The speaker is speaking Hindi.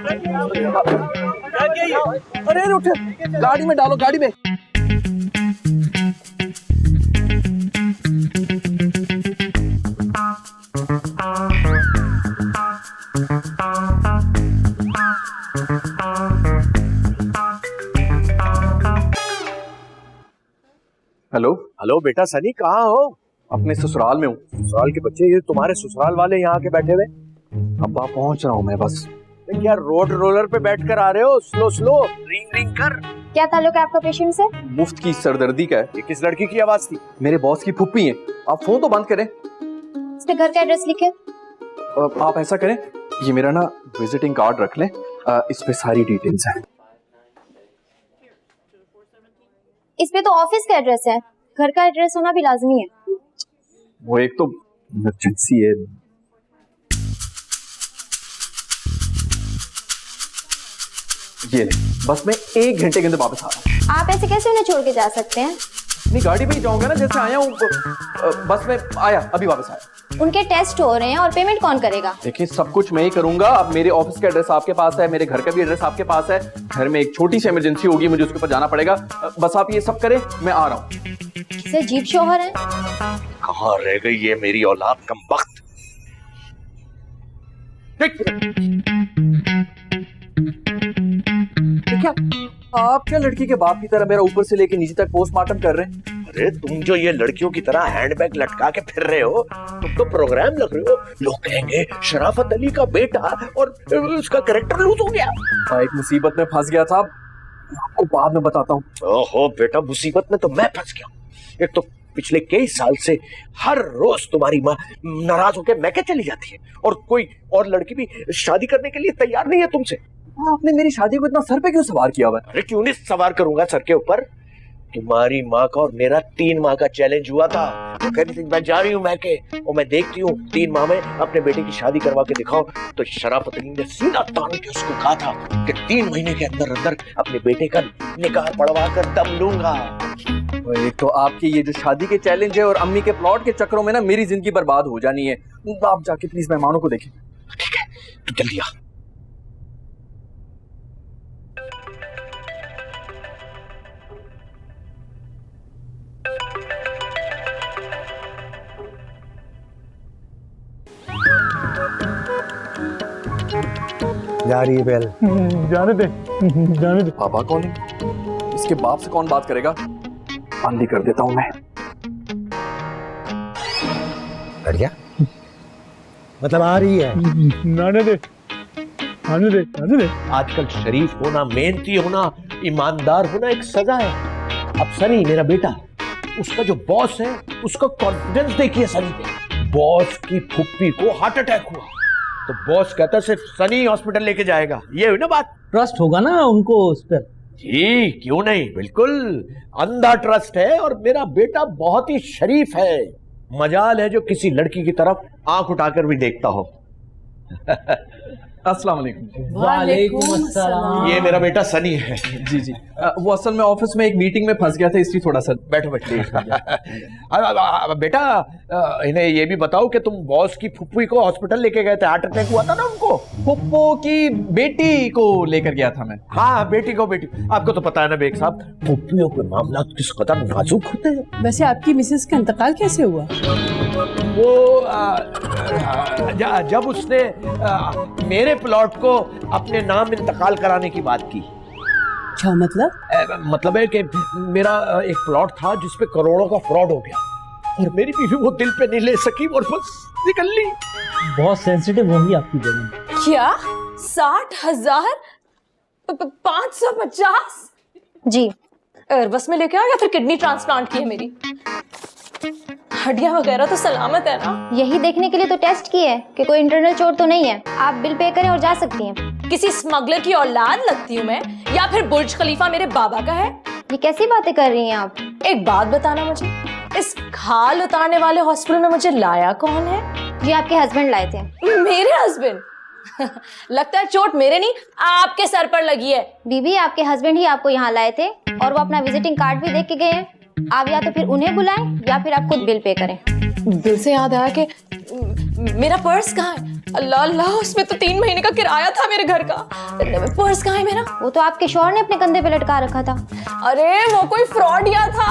अरे उठ, गाड़ी में डालो, गाड़ी में। हेलो हेलो बेटा सनी, कहाँ हो? अपने ससुराल में हूँ। ससुराल के बच्चे, ये तुम्हारे ससुराल वाले यहाँ के बैठे हुए? अब्बा पहुँच रहा हूँ मैं बस। क्या रोड रोलर पे बैठ कर आ रहे हो? स्लो स्लो, रिंग रिंग कर। क्या ताल्लुक है आपका पेशेंट से? मुफ्त की सरदर्दी का है। ये किस लड़की की आवाज थी? मेरे बॉस की फुप्पी है। आप फोन तो बंद करें। इस पे घर का एड्रेस लिखे। आप ऐसा करें, ये मेरा ना विजिटिंग कार्ड रख लें, इस पे सारी डिटेल्स हैं। इस पे तो ऑफिस का एड्रेस है, घर का एड्रेस होना भी लाजमी है। वो एक तो इमरजेंसी है। ये ले, बस मैं 1 घंटे के अंदर वापस आ रहा हूँ। आप ऐसे कैसे उन्हें छोड़ के जा सकते हैं? अपनी गाड़ी में ही जाऊंगा ना, जैसे आया हूँ। बस मैं आया, अभी वापस आया। उनके टेस्ट हो रहे हैं और पेमेंट कौन करेगा? देखिए, सब कुछ मैं ही करूंगा। अब मेरे ऑफिस का एड्रेस आपके पास है, मेरे घर का भी एड्रेस आपके पास है। घर में एक छोटी सी इमरजेंसी होगी, मुझे उसके ऊपर जाना पड़ेगा। बस आप ये सब करें, मैं आ रहा हूँ। से जीप शोहर है। कहाँ रह गई ये मेरी औलाद कमबख्त? क्या आप क्या लड़की के बाप की तरह मेरा ऊपर से लेके नीचे तक पोस्टमार्टम कर रहे हैं? अरे तुम जो ये लड़कियों की तरह हैंडबैग लटका के फिर रहे हो, तुम तो प्रोग्राम लग रहे हो। लोग कहेंगे शराफत अली का बेटा और उसका कैरेक्टर लूज हो गया। एक मुसीबत में फंस गया था, आपको बाद में बताता हूँ। ओहो बेटा, मुसीबत में तो मैं फंस गया हूँ। एक तो पिछले कई साल से हर रोज तुम्हारी माँ नाराज होकर मैके चली जाती है, और कोई और लड़की भी शादी करने के लिए तैयार नहीं है तुमसे। आपने मेरी शादी को इतना सर पे क्यों सवार किया हुआ है? अरे क्यों नहीं सवार करूंगा सर के ऊपर? तुम्हारी माँ का और मेरा 3 माह का चैलेंज हुआ था। तो कह रही थी मैं जा रही हूँ मैके, और मैं देखती हूँ 3 माह में अपने बेटे की शादी करवा के दिखाओ। तो शराफत अली ने सीना तान के उसको कहा था कि 3 महीने के अंदर अंदर अपने बेटे का निकाह पढ़वा कर दम लूंगा। एक तो आपकी ये जो शादी के चैलेंज है और अम्मी के प्लॉट के चक्करों में ना मेरी जिंदगी बर्बाद हो जानी है। आप जाके प्लीज मेहमानों को देखें। ठीक है, तू जल्दी आ। जा रही है बेल। जाने दे, जाने दे। पापा कौन है? इसके बाप से कौन बात करेगा? बंद ही कर देता हूं मैं। बढ़िया, मतलब आ रही है। जाने दे, आने दे, आने दे। आजकल शरीफ होना, मेहनती होना, ईमानदार होना एक सजा है। अब सनी मेरा बेटा, उसका जो बॉस है उसका कॉन्फिडेंस देखिए सनी पे। बॉस की फुप्पी को हार्ट अटैक हुआ, तो बॉस कहता सिर्फ सनी हॉस्पिटल लेके जाएगा। ये हुई ना बात। ट्रस्ट होगा ना उनको उस पर। जी क्यों नहीं, बिल्कुल अंधा ट्रस्ट है। और मेरा बेटा बहुत ही शरीफ है। मजाल है जो किसी लड़की की तरफ आंख उठाकर भी देखता हो। अस्सलाम वालेकुम। वालेकुम अस्सलाम। ये मेरा बेटा सनी है। जी जी, वो असल में ऑफिस में एक मीटिंग में फंस गया था, इसलिए थोड़ा सा। बैठो बैठो। बेटा इन्हें ये भी बताओ कि तुम बॉस की फुप्पी को हॉस्पिटल लेके गए थे, हार्ट अटैक हुआ था ना उनको। फुप्पो की बेटी को लेकर गया था मैं। हाँ बेटी को, बेटी। आपको तो पता है ना बेग साहब, फुप्पियों के मामला किस कदर नाजुक होते हैं। वैसे आपकी मिसेस का इंतकाल कैसे हुआ? वो जब उसने मेरे प्लॉट को अपने नाम इंतकाल कराने की बात की। क्या मतलब? मतलब है कि मेरा एक प्लॉट था जिसपे करोड़ों का फ्रॉड हो गया, और मेरी बीवी वो दिल पे नहीं ले सकी और बस निकल ली। बहुत सेंसिटिव होंगी आपकी बेगम। क्या 60,000? 550? जी। एयरबस में लेके आओ या फिर किडनी ट्रांसप्लांट की है मेरी? हड्डियां वगैरह तो सलामत है ना? यही देखने के लिए तो टेस्ट किए कि कोई इंटरनल चोट तो नहीं है। आप बिल पे करें और जा सकती हैं। किसी स्मगलर की औलाद लगती हूँ मैं, या फिर बुर्ज खलीफा मेरे बाबा का है? ये कैसी बातें कर रही हैं आप? एक बात बताना मुझे, इस खाल उतारने वाले हॉस्पिटल में मुझे लाया कौन है? जी आपके हस्बैंड लाए थे। मेरे हस्बैंड? लगता है चोट मेरे नहीं आपके सर पर लगी है। बीबी, आपके हस्बैंड ही आपको यहाँ लाए थे और वो अपना विजिटिंग कार्ड भी देख के गए हैं। आप या तो फिर उन्हें बुलाएं या फिर आप खुद बिल पे करें। दिल से याद आया कि मेरा पर्स कहाँ है। अल्लाह अल्लाह, उसमें तो 3 महीने का किराया था मेरे घर का। पर्स कहाँ है मेरा? वो तो आपके शौहर ने अपने कंधे पे लटका रखा था। अरे वो कोई फ्रॉड या था,